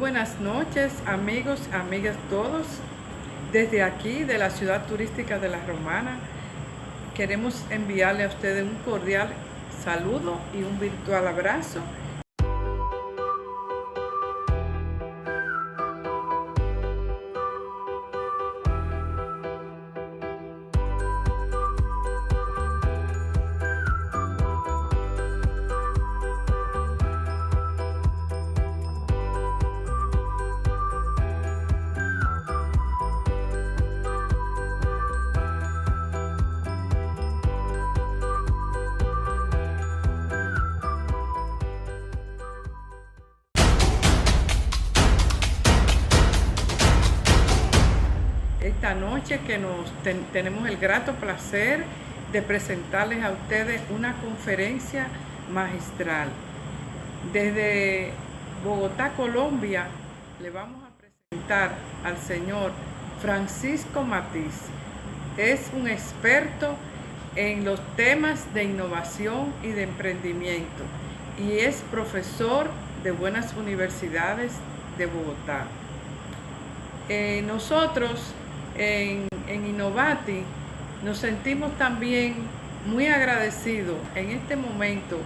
buenas noches, amigos, amigas todos. Desde aquí, de la ciudad turística de La Romana, queremos enviarle a ustedes un cordial saludo y un virtual abrazo. Esta noche que tenemos el grato placer de presentarles a ustedes una conferencia magistral. Desde Bogotá, Colombia, le vamos a presentar al señor Francisco Matiz. Es un experto en los temas de innovación y de emprendimiento y es profesor de buenas universidades de Bogotá. Nosotros en Innovati nos sentimos también muy agradecidos en este momento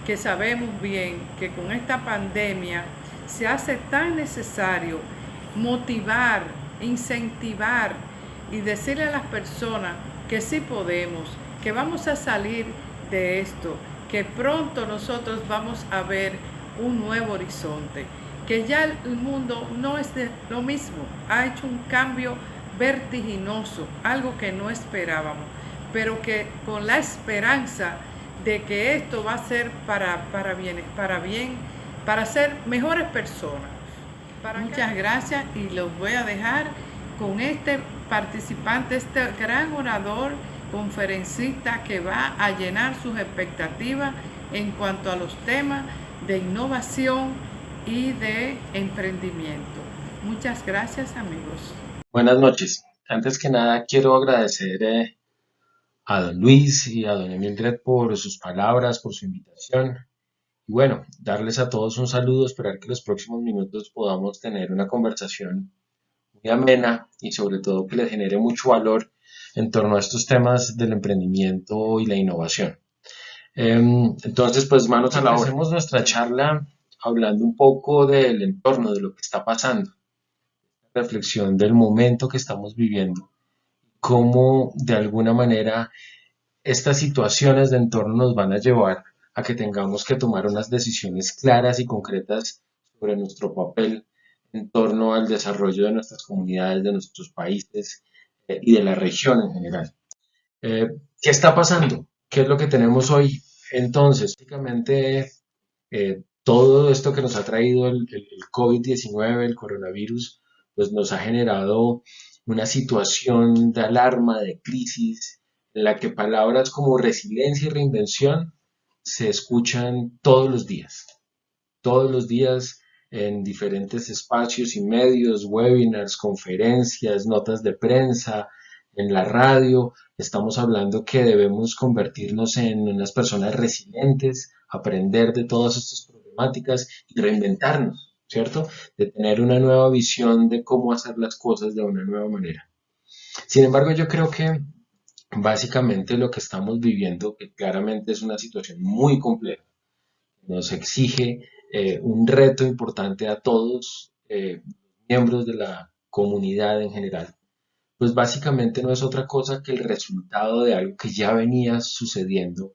que sabemos bien que con esta pandemia se hace tan necesario motivar, incentivar y decirle a las personas que sí podemos, que vamos a salir de esto, que pronto nosotros vamos a ver un nuevo horizonte, que ya el mundo no es lo mismo, ha hecho un cambio vertiginoso, algo que no esperábamos, pero que con la esperanza de que esto va a ser para bien, para ser mejores personas. Muchas gracias y los voy a dejar con este participante, este gran orador, conferencista que va a llenar sus expectativas en cuanto a los temas de innovación y de emprendimiento. Muchas gracias, amigos. Buenas noches. Antes que nada quiero agradecer a don Luis y a doña Mildred por sus palabras, por su invitación. Y bueno, darles a todos un saludo, esperar que los próximos minutos podamos tener una conversación muy amena y sobre todo que les genere mucho valor en torno a estos temas del emprendimiento y la innovación. Entonces, pues manos a la obra. Hacemos nuestra charla hablando un poco del entorno, de lo que está pasando, reflexión del momento que estamos viviendo, cómo de alguna manera estas situaciones de entorno nos van a llevar a que tengamos que tomar unas decisiones claras y concretas sobre nuestro papel en torno al desarrollo de nuestras comunidades, de nuestros países y de la región en general. ¿Qué está pasando? ¿Qué es lo que tenemos hoy? Entonces, básicamente, todo esto que nos ha traído el COVID-19, el coronavirus, pues nos ha generado una situación de alarma, de crisis, en la que palabras como resiliencia y reinvención se escuchan todos los días en diferentes espacios y medios, webinars, conferencias, notas de prensa, en la radio. Estamos hablando que debemos convertirnos en unas personas resilientes, aprender de todas estas problemáticas y reinventarnos, ¿cierto? De tener una nueva visión de cómo hacer las cosas de una nueva manera. Sin embargo, yo creo que básicamente lo que estamos viviendo, que claramente es una situación muy compleja, nos exige un reto importante a todos, miembros de la comunidad en general, pues básicamente no es otra cosa que el resultado de algo que ya venía sucediendo,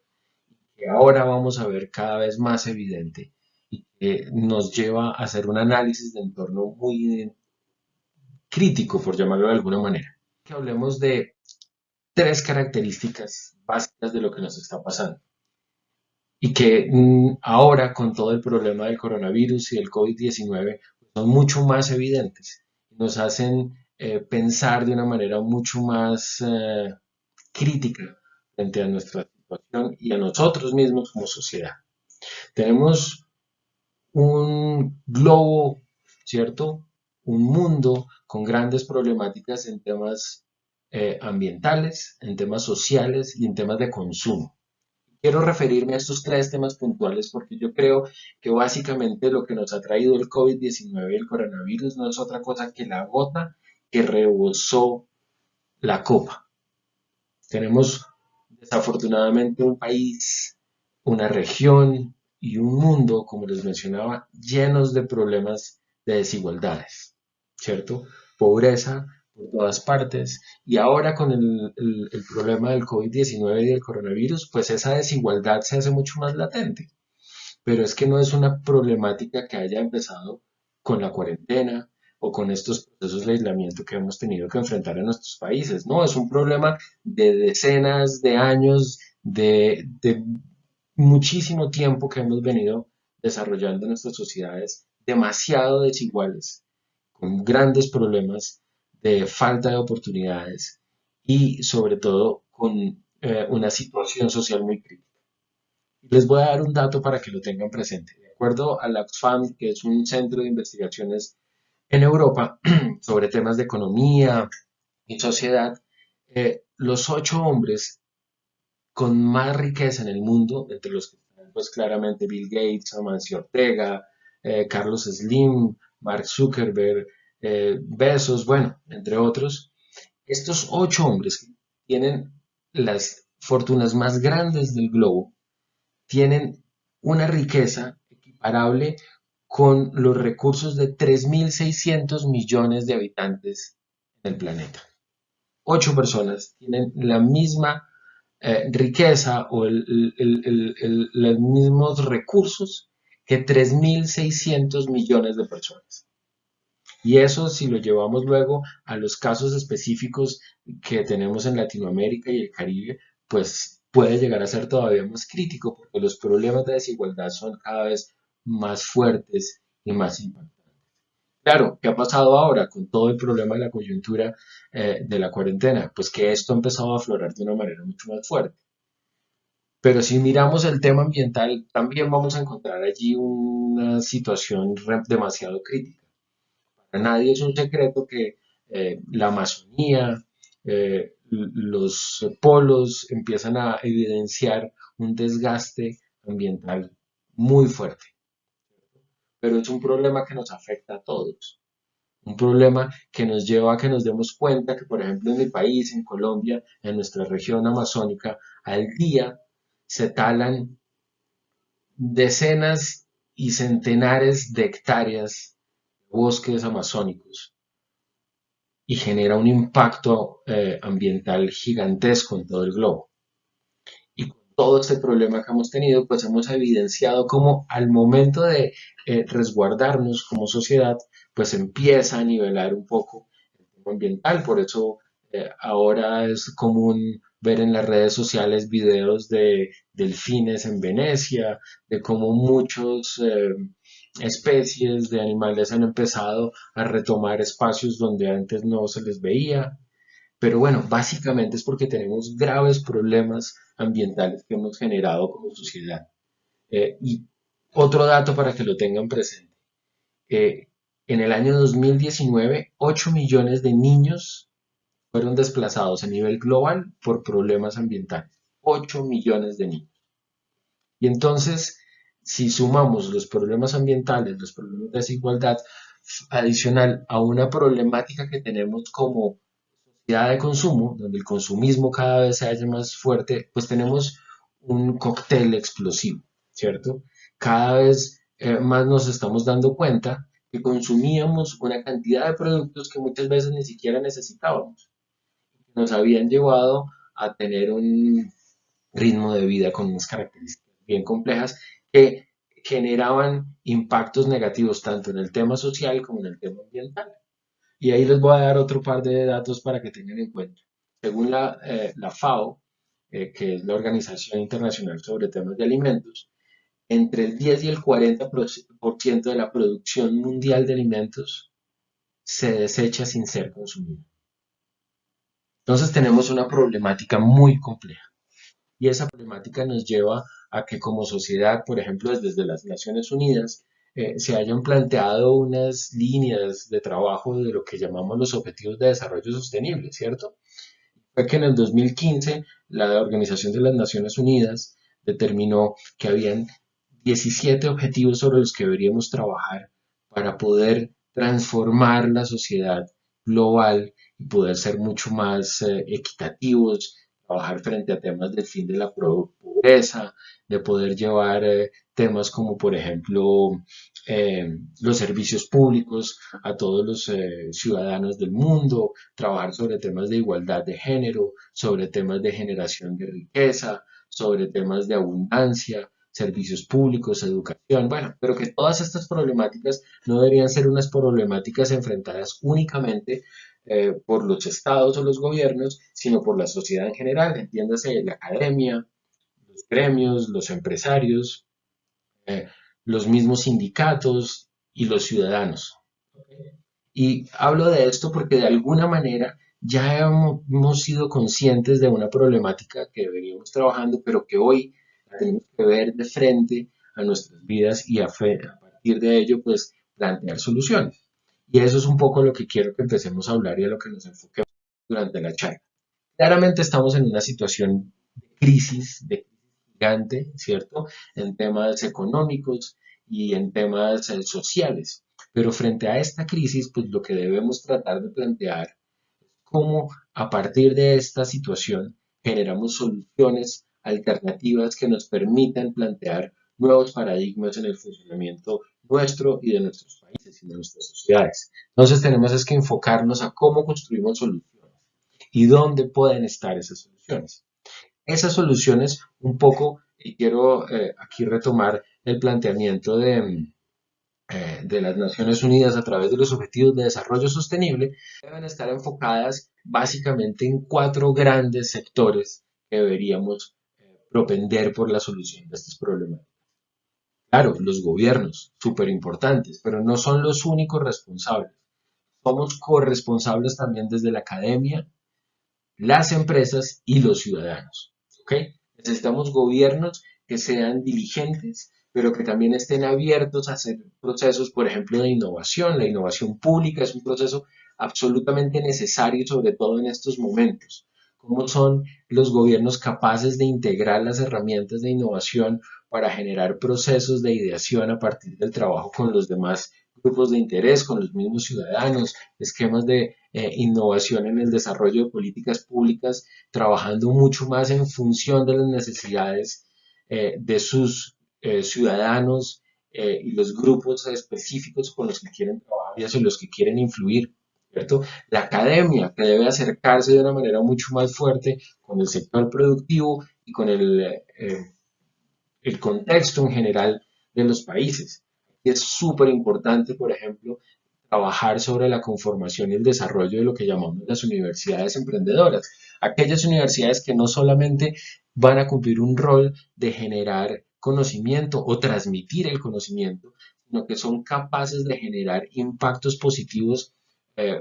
que ahora vamos a ver cada vez más evidente y que nos lleva a hacer un análisis de entorno muy crítico, por llamarlo de alguna manera. Que hablemos de tres características básicas de lo que nos está pasando y que ahora con todo el problema del coronavirus y del COVID-19 son mucho más evidentes, nos hacen pensar de una manera mucho más crítica frente a nuestra situación y a nosotros mismos como sociedad. Tenemos un globo, ¿cierto? Un mundo con grandes problemáticas en temas ambientales, en temas sociales y en temas de consumo. quiero referirme a estos tres temas puntuales porque yo creo que básicamente lo que nos ha traído el COVID-19 y el coronavirus no es otra cosa que la gota que rebosó la copa. Tenemos desafortunadamente un país, una región y un mundo, como les mencionaba, llenos de problemas de desigualdades, ¿cierto? Pobreza por todas partes y ahora con el problema del COVID-19 y del coronavirus, pues esa desigualdad se hace mucho más latente. Pero es que no es una problemática que haya empezado con la cuarentena o con estos procesos de aislamiento que hemos tenido que enfrentar en nuestros países. No, es un problema de decenas de años, de muchísimo tiempo que hemos venido desarrollando en nuestras sociedades demasiado desiguales, con grandes problemas de falta de oportunidades y sobre todo con una situación social muy crítica. Les voy a dar un dato para que lo tengan presente. De acuerdo a la Oxfam, que es un centro de investigaciones en Europa sobre temas de economía y sociedad, los 8 hombres con más riqueza en el mundo, entre los que están pues claramente Bill Gates, Amancio Ortega, Carlos Slim, Mark Zuckerberg, Bezos, bueno, entre otros, estos 8 hombres que tienen las fortunas más grandes del globo, tienen una riqueza equiparable con los recursos de 3.600 millones de habitantes en el planeta. 8 personas tienen la misma riqueza o los mismos recursos que 3.600 millones de personas. Y eso, si lo llevamos luego a los casos específicos que tenemos en Latinoamérica y el Caribe, pues puede llegar a ser todavía más crítico porque los problemas de desigualdad son cada vez más fuertes y más impactantes. Claro, ¿qué ha pasado ahora con todo el problema de la coyuntura de la cuarentena? Pues que esto ha empezado a aflorar de una manera mucho más fuerte. Pero si miramos el tema ambiental, también vamos a encontrar allí una situación demasiado crítica. Para nadie es un secreto que la Amazonía, los polos empiezan a evidenciar un desgaste ambiental muy fuerte, pero es un problema que nos afecta a todos. Un problema que nos lleva a que nos demos cuenta que, por ejemplo, en mi país, en Colombia, en nuestra región amazónica, al día se talan decenas y centenares de hectáreas de bosques amazónicos y genera un impacto ambiental gigantesco en todo el globo. Y con todo este problema que hemos tenido, pues hemos evidenciado cómo al momento de resguardarnos como sociedad, pues empieza a nivelar un poco el tema ambiental. Por eso ahora es común ver en las redes sociales videos de delfines en Venecia, de cómo muchos especies de animales han empezado a retomar espacios donde antes no se les veía. Pero bueno, básicamente es porque tenemos graves problemas ambientales que hemos generado como sociedad. Y otro dato para que lo tengan presente. Eh, en el año 2019, 8 millones de niños fueron desplazados a nivel global por problemas ambientales. 8 millones de niños. Y entonces, si sumamos los problemas ambientales, los problemas de desigualdad, adicional a una problemática que tenemos como sociedad de consumo, donde el consumismo cada vez se hace más fuerte, pues tenemos un cóctel explosivo, ¿cierto? Cada vez más nos estamos dando cuenta que consumíamos una cantidad de productos que muchas veces ni siquiera necesitábamos. Nos habían llevado a tener un ritmo de vida con unas características bien complejas que generaban impactos negativos tanto en el tema social como en el tema ambiental. Y ahí les voy a dar otro par de datos para que tengan en cuenta. Según la FAO, que es la Organización Internacional sobre Temas de Alimentos, entre el 10 y el 40% de la producción mundial de alimentos se desecha sin ser consumida. Entonces tenemos una problemática muy compleja. Y esa problemática nos lleva a que como sociedad, por ejemplo, desde las Naciones Unidas, se hayan planteado unas líneas de trabajo de lo que llamamos los Objetivos de Desarrollo Sostenible, ¿cierto? Fue que en el 2015 la Organización de las Naciones Unidas determinó que habían 17 objetivos sobre los que deberíamos trabajar para poder transformar la sociedad global y poder ser mucho más equitativos, trabajar frente a temas del fin de la pobreza, de poder llevar temas como por ejemplo los servicios públicos a todos los ciudadanos del mundo, trabajar sobre temas de igualdad de género, sobre temas de generación de riqueza, sobre temas de abundancia, servicios públicos, educación, bueno, pero que todas estas problemáticas no deberían ser unas problemáticas enfrentadas únicamente por los estados o los gobiernos, sino por la sociedad en general, entiéndase la academia, los gremios, los empresarios, eh, los mismos sindicatos y los ciudadanos. Y hablo de esto porque de alguna manera ya hemos sido conscientes de una problemática que deberíamos trabajando, pero que hoy la tenemos que ver de frente a nuestras vidas y a partir de ello, pues, plantear soluciones. Y eso es un poco lo que quiero que empecemos a hablar y a lo que nos enfoquemos durante la charla. Claramente estamos en una situación de crisis gigante, ¿cierto? En temas económicos y en temas sociales. Pero frente a esta crisis, pues lo que debemos tratar de plantear es cómo a partir de esta situación generamos soluciones alternativas que nos permitan plantear nuevos paradigmas en el funcionamiento nuestro y de nuestros países y de nuestras sociedades. Entonces tenemos es que enfocarnos a cómo construimos soluciones y dónde pueden estar esas soluciones. Esas soluciones, un poco, y quiero aquí retomar el planteamiento de las Naciones Unidas a través de los Objetivos de Desarrollo Sostenible, deben estar enfocadas básicamente en cuatro grandes sectores que deberíamos propender por la solución de estos problemas. Claro, los gobiernos, súper importantes, pero no son los únicos responsables. Somos corresponsables también desde la academia, las empresas y los ciudadanos. ¿Ok? Necesitamos gobiernos que sean diligentes, pero que también estén abiertos a hacer procesos, por ejemplo, de innovación. La innovación pública es un proceso absolutamente necesario, sobre todo en estos momentos. ¿Cómo son los gobiernos capaces de integrar las herramientas de innovación para generar procesos de ideación a partir del trabajo con los demás grupos de interés, con los mismos ciudadanos, esquemas de innovación en el desarrollo de políticas públicas, trabajando mucho más en función de las necesidades de sus ciudadanos y los grupos específicos con los que quieren trabajar y hacia los que quieren influir, ¿cierto? La academia, que debe acercarse de una manera mucho más fuerte con el sector productivo y con el contexto en general de los países. Es súper importante, por ejemplo, trabajar sobre la conformación y el desarrollo de lo que llamamos las universidades emprendedoras. Aquellas universidades que no solamente van a cumplir un rol de generar conocimiento o transmitir el conocimiento, sino que son capaces de generar impactos positivos eh,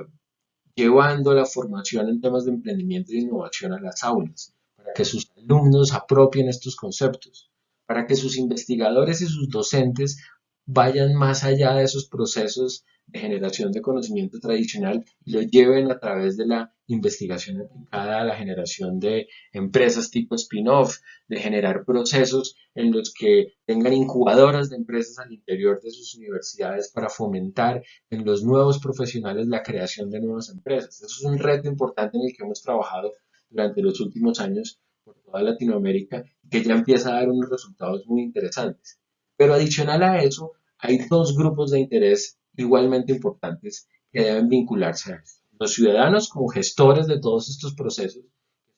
llevando la formación en temas de emprendimiento e innovación a las aulas, para que sus alumnos apropien estos conceptos, para que sus investigadores y sus docentes vayan más allá de esos procesos de generación de conocimiento tradicional y lo lleven a través de la investigación aplicada a la generación de empresas tipo spin-off, de generar procesos en los que tengan incubadoras de empresas al interior de sus universidades para fomentar en los nuevos profesionales la creación de nuevas empresas. Eso es un reto importante en el que hemos trabajado durante los últimos años por toda Latinoamérica y que ya empieza a dar unos resultados muy interesantes. Pero adicional a eso, hay dos grupos de interés igualmente importantes que deben vincularse a esto. Los ciudadanos como gestores de todos estos procesos,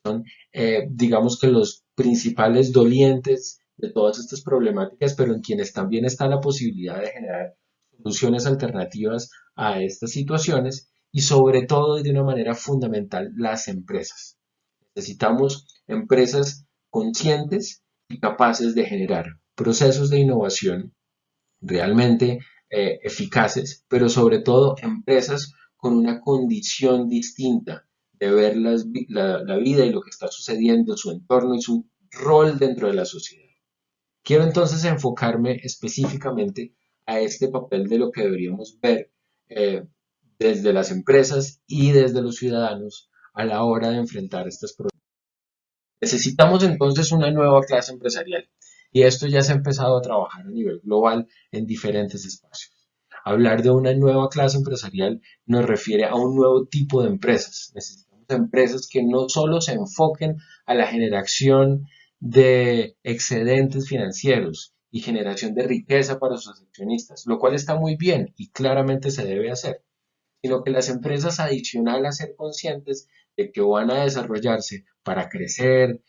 son, digamos que los principales dolientes de todas estas problemáticas, pero en quienes también está la posibilidad de generar soluciones alternativas a estas situaciones y sobre todo y de una manera fundamental las empresas. Necesitamos empresas conscientes y capaces de generar procesos de innovación realmente eficaces, pero sobre todo empresas con una condición distinta de ver la vida y lo que está sucediendo, su entorno y su rol dentro de la sociedad. Quiero entonces enfocarme específicamente a este papel de lo que deberíamos ver eh, desde las empresas y desde los ciudadanos a la hora de enfrentar estas problemas. Necesitamos entonces una nueva clase empresarial y esto ya se ha empezado a trabajar a nivel global en diferentes espacios. Hablar de una nueva clase empresarial nos refiere a un nuevo tipo de empresas. Necesitamos empresas que no solo se enfoquen a la generación de excedentes financieros y generación de riqueza para sus accionistas, lo cual está muy bien y claramente se debe hacer, sino que las empresas, adicional a ser conscientes de que van a desarrollarse para crecer,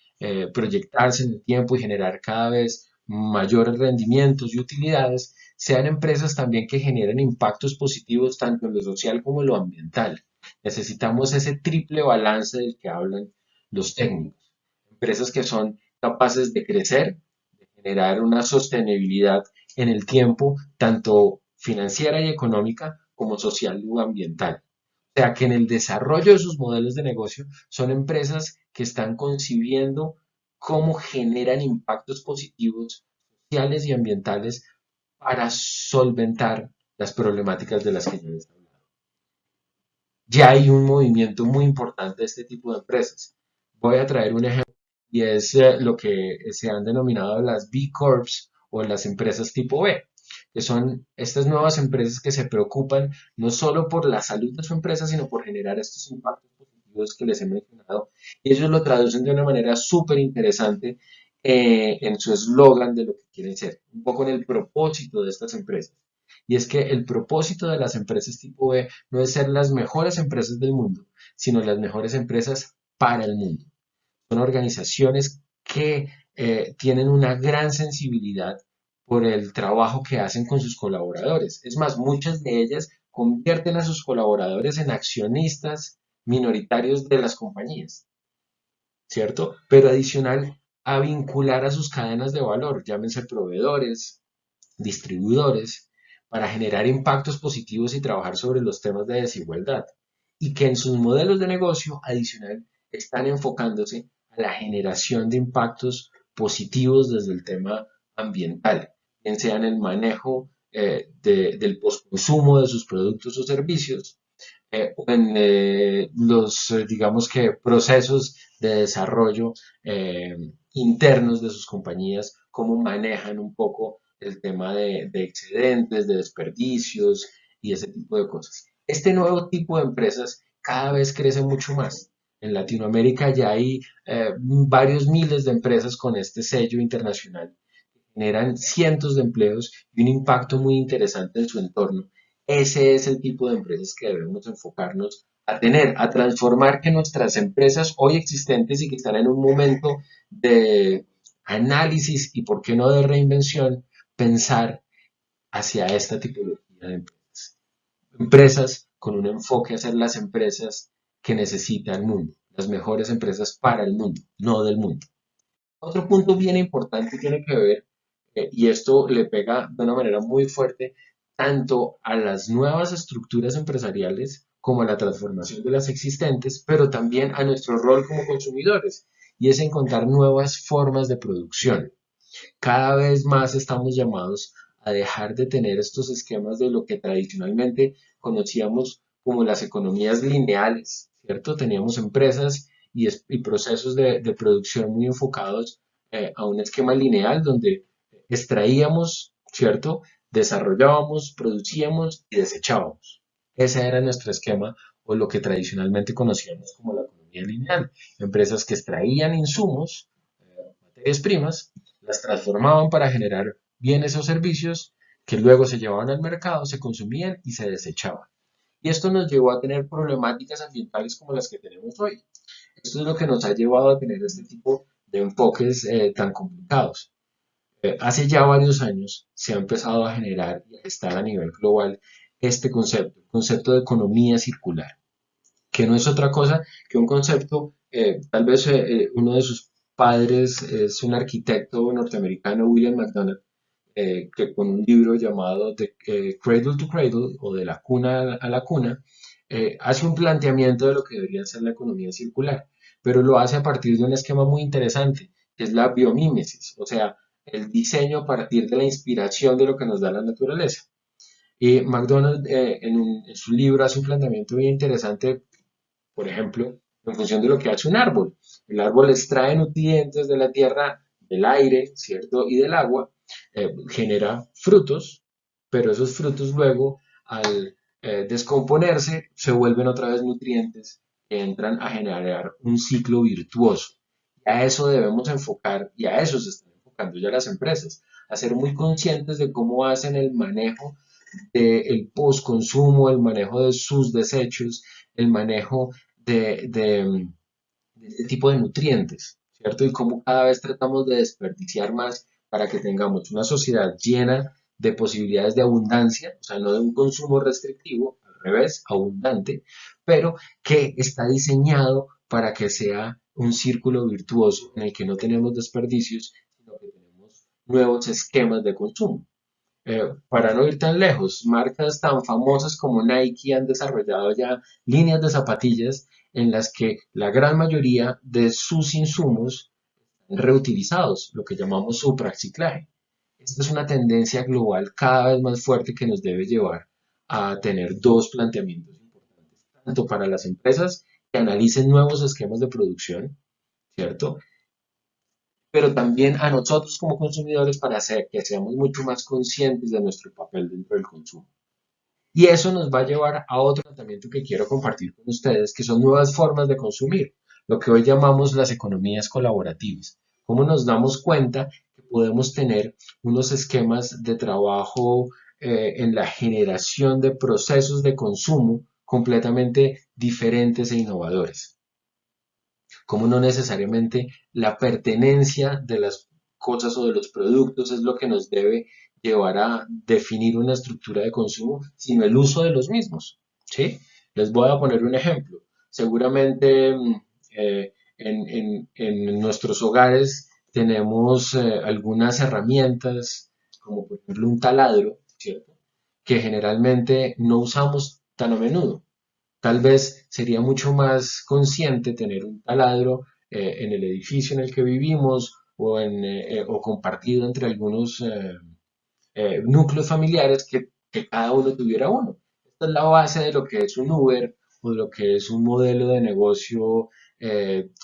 proyectarse en el tiempo y generar cada vez mayores rendimientos y utilidades, sean empresas también que generen impactos positivos tanto en lo social como en lo ambiental. Necesitamos ese triple balance del que hablan los técnicos. Empresas que son capaces de crecer, de generar una sostenibilidad en el tiempo, tanto financiera y económica como social o ambiental. O sea que en el desarrollo de sus modelos de negocio son empresas que están concibiendo cómo generan impactos positivos sociales y ambientales para solventar las problemáticas de las que yo les he hablado. Ya hay un movimiento muy importante de este tipo de empresas. Voy a traer un ejemplo y es lo que se han denominado las B Corps o las empresas tipo B, que son estas nuevas empresas que se preocupan no solo por la salud de su empresa, sino por generar estos impactos positivos que les he mencionado. Y ellos lo traducen de una manera súper interesante en su eslogan de lo que quieren ser, un poco en el propósito de estas empresas. Y es que el propósito de las empresas tipo B no es ser las mejores empresas del mundo, sino las mejores empresas para el mundo. Son organizaciones que tienen una gran sensibilidad por el trabajo que hacen con sus colaboradores. Es más, muchas de ellas convierten a sus colaboradores en accionistas minoritarios de las compañías, ¿cierto? Pero adicional a vincular a sus cadenas de valor, llámense proveedores, distribuidores, para generar impactos positivos y trabajar sobre los temas de desigualdad. Y que en sus modelos de negocio adicional están enfocándose a la generación de impactos positivos desde el tema ambiental, bien sea en el manejo del postconsumo de sus productos o servicios, o en los, digamos que, procesos de desarrollo internos de sus compañías, cómo manejan un poco el tema de excedentes, de desperdicios y ese tipo de cosas. Este nuevo tipo de empresas cada vez crece mucho más. En Latinoamérica ya hay varios miles de empresas con este sello internacional, generan cientos de empleos y un impacto muy interesante en su entorno. Ese es el tipo de empresas que debemos enfocarnos a tener, a transformar que nuestras empresas hoy existentes y que están en un momento de análisis y, por qué no, de reinvención, pensar hacia esta tipología de empresas. Empresas con un enfoque a ser las empresas que necesita el mundo, las mejores empresas para el mundo, no del mundo. Otro punto bien importante tiene que ver, y esto le pega de una manera muy fuerte tanto a las nuevas estructuras empresariales como a la transformación de las existentes, pero también a nuestro rol como consumidores, y es encontrar nuevas formas de producción. Cada vez más estamos llamados a dejar de tener estos esquemas de lo que tradicionalmente conocíamos como las economías lineales, ¿cierto? Teníamos empresas y procesos de producción muy enfocados a un esquema lineal donde extraíamos, ¿cierto? Desarrollábamos, producíamos y desechábamos. Ese era nuestro esquema o lo que tradicionalmente conocíamos como la economía lineal. Empresas que extraían insumos, materias primas, las transformaban para generar bienes o servicios que luego se llevaban al mercado, se consumían y se desechaban. Y esto nos llevó a tener problemáticas ambientales como las que tenemos hoy. Esto es lo que nos ha llevado a tener este tipo de enfoques tan complicados. Hace ya varios años se ha empezado a generar y a gestar a nivel global este concepto, el concepto de economía circular, que no es otra cosa que un concepto, tal vez uno de sus padres es un arquitecto norteamericano, William McDonald, que con un libro llamado The Cradle to Cradle o de la cuna a la cuna, hace un planteamiento de lo que debería ser la economía circular, pero lo hace a partir de un esquema muy interesante, que es la biomímesis, o sea, el diseño a partir de la inspiración de lo que nos da la naturaleza. Y McDonald en su libro hace un planteamiento bien interesante, por ejemplo, en función de lo que hace un árbol. El árbol extrae nutrientes de la tierra, del aire, ¿cierto? Y del agua, genera frutos, pero esos frutos luego, al descomponerse, se vuelven otra vez nutrientes que entran a generar un ciclo virtuoso. A eso debemos enfocar y a eso se están enfocando ya las empresas, a ser muy conscientes de cómo hacen el manejo del postconsumo, el manejo de sus desechos, el manejo de este tipo de nutrientes, ¿cierto? Y cómo cada vez tratamos de desperdiciar más para que tengamos una sociedad llena de posibilidades de abundancia, o sea, no de un consumo restrictivo, al revés, abundante, pero que está diseñado para que sea un círculo virtuoso en el que no tenemos desperdicios, sino que tenemos nuevos esquemas de consumo. Para no ir tan lejos, marcas tan famosas como Nike han desarrollado ya líneas de zapatillas en las que la gran mayoría de sus insumos son reutilizados, lo que llamamos supraciclaje. Esta es una tendencia global cada vez más fuerte que nos debe llevar a tener dos planteamientos importantes, tanto para las empresas que analicen nuevos esquemas de producción, ¿cierto? Pero también a nosotros como consumidores para hacer que seamos mucho más conscientes de nuestro papel dentro del consumo. Y eso nos va a llevar a otro tratamiento que quiero compartir con ustedes, que son nuevas formas de consumir, lo que hoy llamamos las economías colaborativas. Cómo nos damos cuenta que podemos tener unos esquemas de trabajo en la generación de procesos de consumo completamente diferentes e innovadores. Cómo no necesariamente la pertenencia de las cosas o de los productos es lo que nos debe llevar a definir una estructura de consumo, sino el uso de los mismos. ¿Sí? Les voy a poner un ejemplo. Seguramente en nuestros hogares tenemos algunas herramientas, como por ejemplo un taladro, ¿cierto? Que generalmente no usamos tan a menudo. Tal vez sería mucho más consciente tener un taladro en el edificio en el que vivimos o compartido entre algunos núcleos familiares que cada uno tuviera uno. Esta es la base de lo que es un Uber o de lo que es un modelo de negocio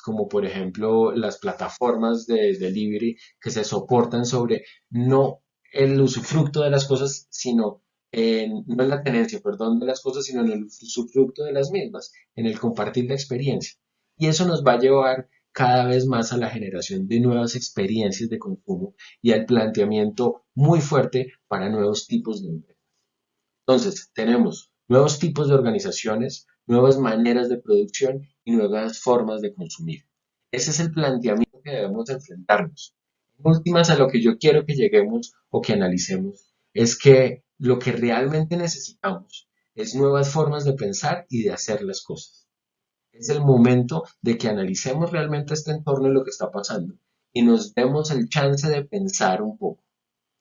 como por ejemplo las plataformas de delivery que se soportan sobre no el usufructo de las cosas, sino no en la tenencia, perdón, de las cosas, sino en el usufructo de las mismas, en el compartir la experiencia. Y eso nos va a llevar cada vez más a la generación de nuevas experiencias de consumo y al planteamiento muy fuerte para nuevos tipos de empresas. Entonces, tenemos nuevos tipos de organizaciones, nuevas maneras de producción y nuevas formas de consumir. Ese es el planteamiento que debemos enfrentarnos. En últimas, a lo que yo quiero que lleguemos o que analicemos es que lo que realmente necesitamos es nuevas formas de pensar y de hacer las cosas. Es el momento de que analicemos realmente este entorno y lo que está pasando y nos demos el chance de pensar un poco.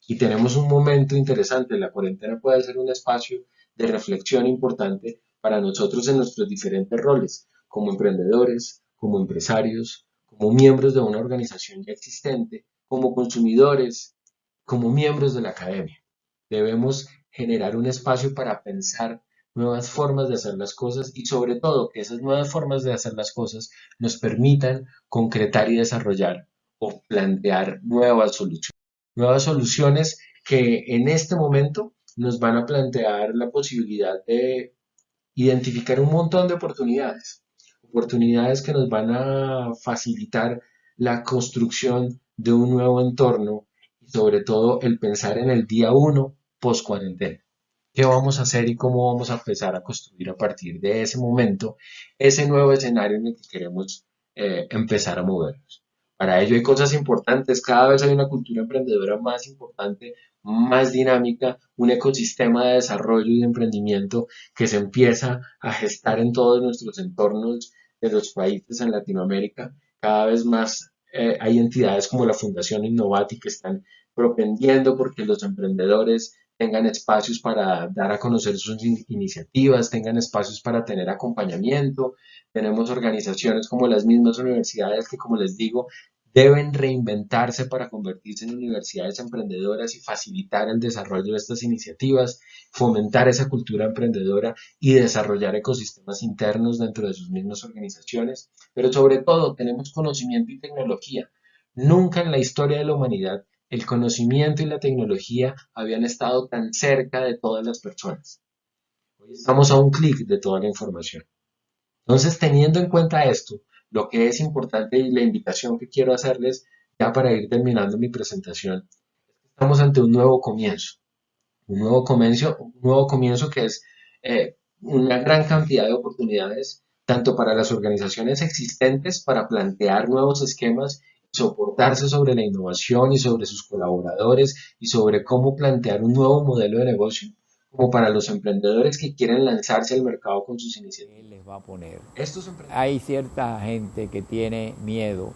Y tenemos un momento interesante, la cuarentena puede ser un espacio de reflexión importante para nosotros en nuestros diferentes roles, como emprendedores, como empresarios, como miembros de una organización ya existente, como consumidores, como miembros de la academia. Debemos generar un espacio para pensar nuevas formas de hacer las cosas y sobre todo que esas nuevas formas de hacer las cosas nos permitan concretar y desarrollar o plantear nuevas soluciones que en este momento nos van a plantear la posibilidad de identificar un montón de oportunidades, oportunidades que nos van a facilitar la construcción de un nuevo entorno y sobre todo el pensar en el día uno post cuarentena. ¿Qué vamos a hacer y cómo vamos a empezar a construir a partir de ese momento ese nuevo escenario en el que queremos empezar a movernos? Para ello hay cosas importantes, cada vez hay una cultura emprendedora más importante, más dinámica, un ecosistema de desarrollo y de emprendimiento que se empieza a gestar en todos nuestros entornos de los países en Latinoamérica. Cada vez más hay entidades como la Fundación Innovati que están propendiendo porque los emprendedores tengan espacios para dar a conocer sus iniciativas, tengan espacios para tener acompañamiento. Tenemos organizaciones como las mismas universidades que, como les digo, deben reinventarse para convertirse en universidades emprendedoras y facilitar el desarrollo de estas iniciativas, fomentar esa cultura emprendedora y desarrollar ecosistemas internos dentro de sus mismas organizaciones. Pero sobre todo tenemos conocimiento y tecnología. Nunca en la historia de la humanidad el conocimiento y la tecnología habían estado tan cerca de todas las personas. Hoy estamos a un clic de toda la información. Entonces, teniendo en cuenta esto, lo que es importante y la invitación que quiero hacerles ya para ir terminando mi presentación, estamos ante un nuevo comienzo que es una gran cantidad de oportunidades, tanto para las organizaciones existentes para plantear nuevos esquemas, soportarse sobre la innovación y sobre sus colaboradores y sobre cómo plantear un nuevo modelo de negocio, como para los emprendedores que quieren lanzarse al mercado con sus iniciativas. Les va a poner. Estos Hay cierta gente que tiene miedo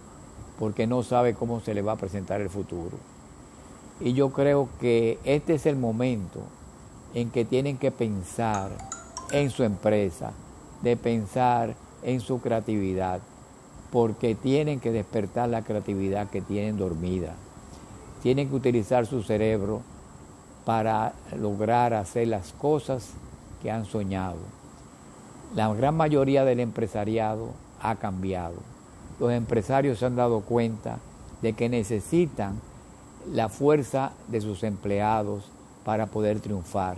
porque no sabe cómo se le va a presentar el futuro. Y yo creo que este es el momento en que tienen que pensar en su empresa, de pensar en su creatividad, porque tienen que despertar la creatividad que tienen dormida. Tienen que utilizar su cerebro para lograr hacer las cosas que han soñado. La gran mayoría del empresariado ha cambiado. Los empresarios se han dado cuenta de que necesitan la fuerza de sus empleados para poder triunfar.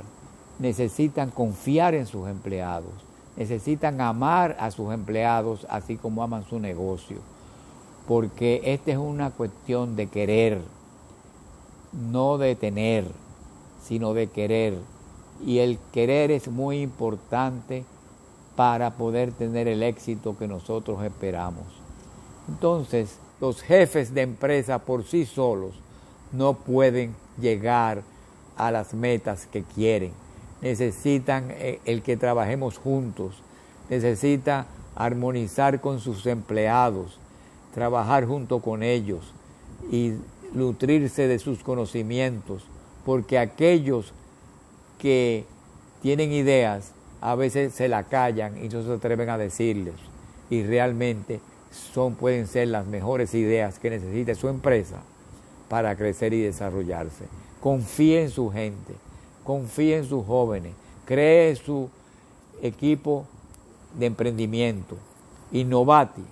Necesitan confiar en sus empleados. Necesitan amar a sus empleados así como aman su negocio. Porque esta es una cuestión de querer, no de tener, sino de querer. Y el querer es muy importante para poder tener el éxito que nosotros esperamos. Entonces, los jefes de empresa por sí solos no pueden llegar a las metas que quieren. Necesitan el que trabajemos juntos, necesita armonizar con sus empleados, trabajar junto con ellos y nutrirse de sus conocimientos, porque aquellos que tienen ideas a veces se la callan y no se atreven a decirles, y realmente pueden ser las mejores ideas que necesite su empresa para crecer y desarrollarse. Confíe en su gente, confíe en sus jóvenes, cree su equipo de emprendimiento. Innovati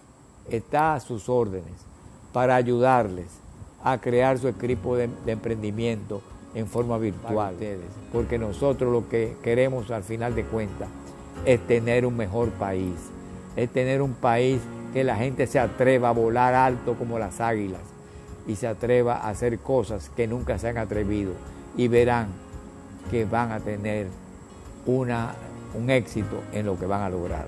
está a sus órdenes para ayudarles a crear su equipo de emprendimiento en forma virtual, porque nosotros lo que queremos al final de cuentas es tener un mejor país, es tener un país que la gente se atreva a volar alto como las águilas y se atreva a hacer cosas que nunca se han atrevido, y verán que van a tener un éxito en lo que van a lograr.